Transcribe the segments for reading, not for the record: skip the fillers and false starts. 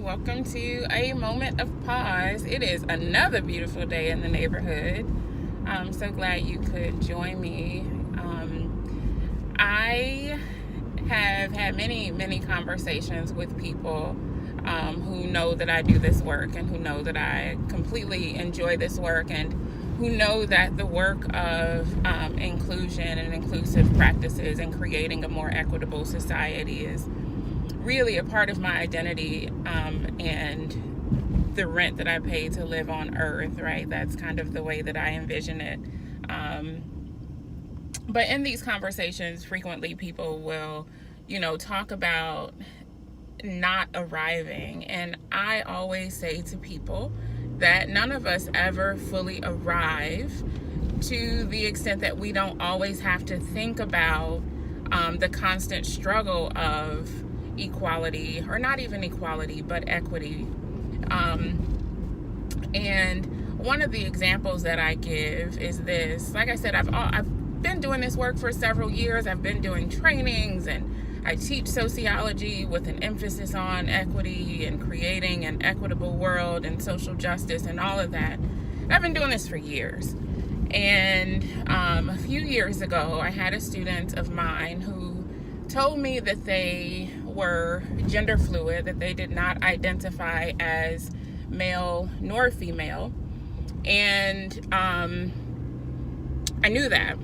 welcome to a moment of pause. It is another beautiful day in the neighborhood. I'm so glad you could join me. I have had many conversations with people who know that I do this work and who know that I completely enjoy this work and who know that the work of inclusion and inclusive practices and creating a more equitable society is really a part of my identity and the rent that I pay to live on earth, right? That's kind of the way that I envision it. But in these conversations, frequently people will, talk about not arriving. And I always say to people that none of us ever fully arrive, to the extent that we don't always have to think about the constant struggle of equality, or not even equality, but equity. And one of the examples that I give is this. Like I said, I've been doing this work for several years. I've been doing trainings, and I teach sociology with an emphasis on equity and creating an equitable world and social justice and all of that. I've been doing this for years. And a few years ago, I had a student of mine who told me that they were gender fluid, that they did not identify as male nor female. And I knew that.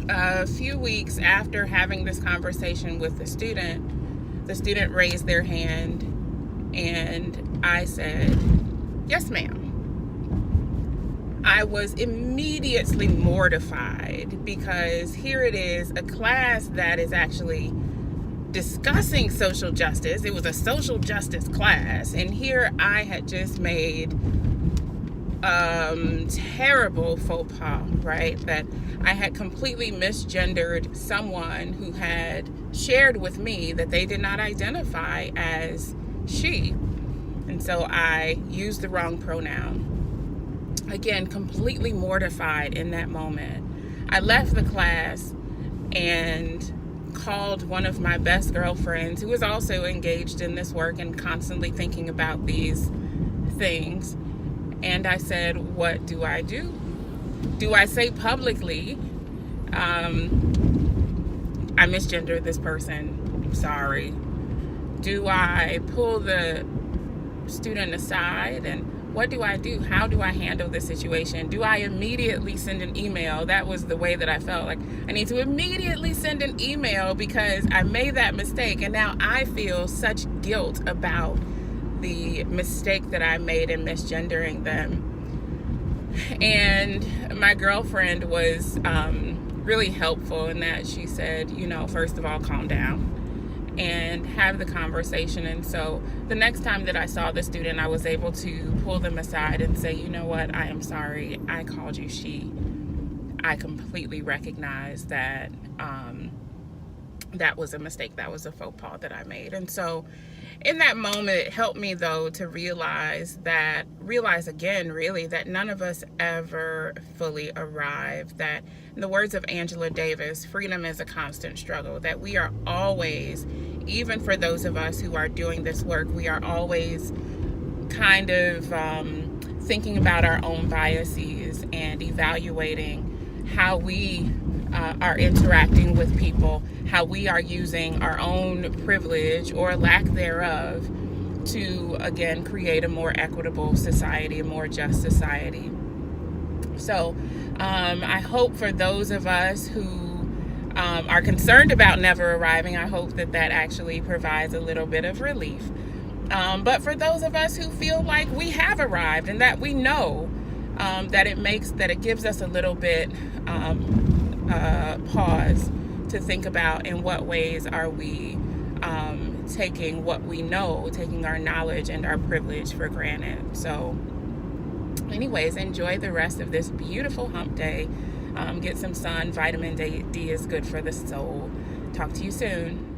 A few weeks after having this conversation with the student raised their hand, and I said, "Yes, ma'am." I was immediately mortified, because here it is, a class that is actually discussing social justice. It was a social justice class, and here I had just made terrible faux pas, right? That I had completely misgendered someone who had shared with me that they did not identify as she. And so I used the wrong pronoun. Again, completely mortified in that moment. I left the class and called one of my best girlfriends, who was also engaged in this work and constantly thinking about these things. And I said, "What do I do? Do I say publicly, I misgendered this person, I'm sorry? Do I pull the student aside, and what do I do? How do I handle this situation? Do I immediately send an email?" That was the way that I felt. Like, I need to immediately send an email because I made that mistake, and now I feel such guilt about the mistake that I made in misgendering them. And my girlfriend was really helpful in that she said, first of all, calm down and have the conversation. And so the next time that I saw the student, I was able to pull them aside and say, "You know what, I am sorry. I called you she. I completely recognize that that was a mistake. That was a faux pas that I made." And so in that moment, it helped me, though, to realize again, really, that none of us ever fully arrive. That, in the words of Angela Davis, freedom is a constant struggle. That we are always, even for those of us who are doing this work, we are always kind of thinking about our own biases and evaluating how we are interacting with people, how we are using our own privilege or lack thereof to, again, create a more equitable society, a more just society. So I hope for those of us who are concerned about never arriving, I hope that actually provides a little bit of relief. But for those of us who feel like we have arrived and that we know that it gives us a little bit pause to think about in what ways are we taking what we know, taking our knowledge and our privilege for granted. So anyways, enjoy the rest of this beautiful hump day. Get some sun. Vitamin D is good for the soul. Talk to you soon.